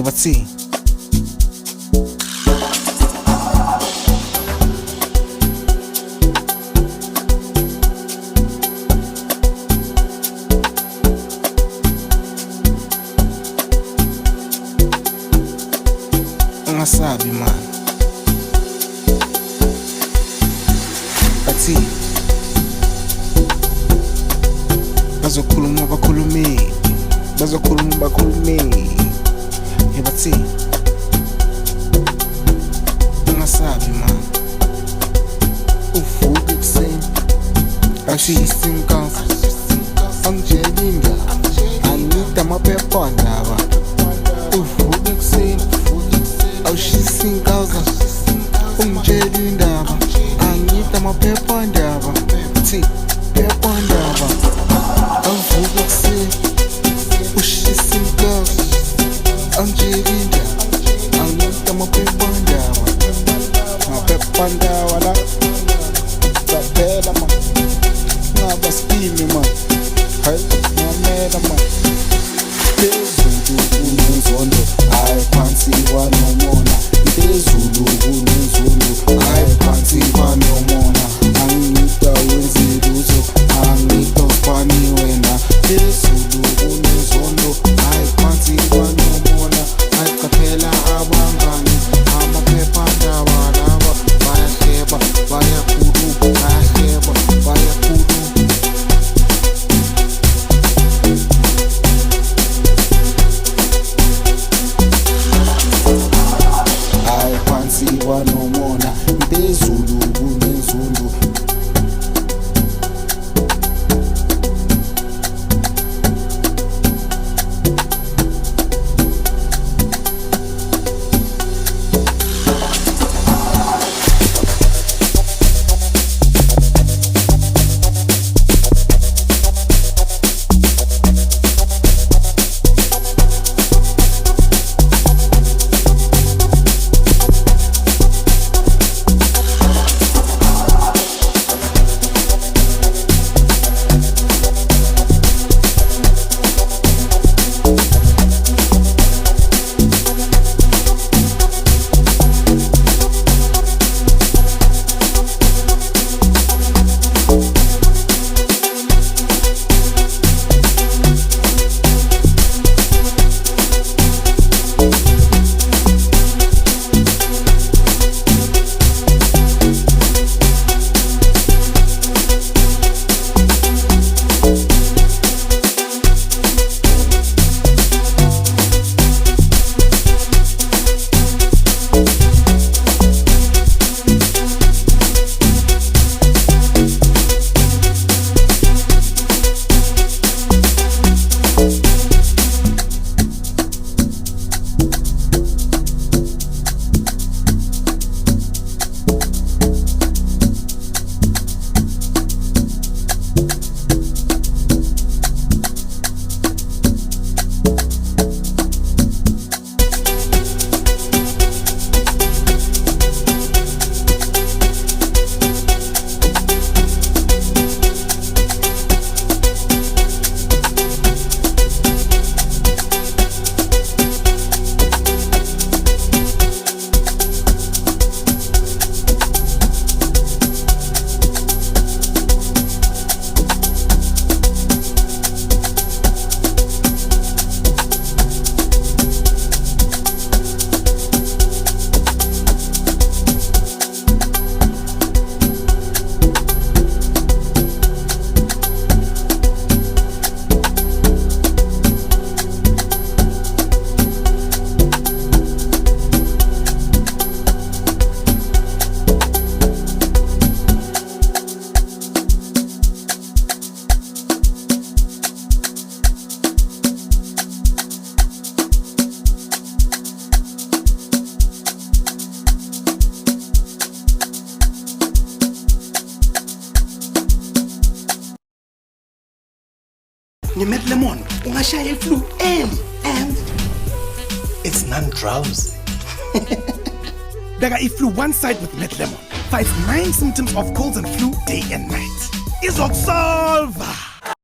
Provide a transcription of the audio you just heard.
bathi ungasabi man bathi bazokhuluma bakhulume bathi ungasabi man uvuka ekuseni ashisinkaza angijelinda anida amaphepha ndaba uvuka ekuseni awushisinkaza ungijelindaba anida amaphepha ndaba thi phepha ndaba avuka ekuseni ushisinkaza angijelinda anida amaphepha ndaba la zaphela man ngaba spimi man hayi ngamela man phezulu kunenzondo hayi phansi kwanomona phezulu kunenzondo hayi phansi kwanomona angita wenze lutho angita ufani wena phezulu kunenzondo hayi phansi kwanomona hayi qaphela abangani amaphepha ndaba laba bayahleba bayakhuluma bayahleba bayakhuluma hayi phansi kwanomona phezulu kunenzondo Ngimet lemon ungashaya iflu early and it's non-drowsy. Beka iflu one side with Met Lemon. Fights 9 symptoms of colds and flu day and night. Izokusolva.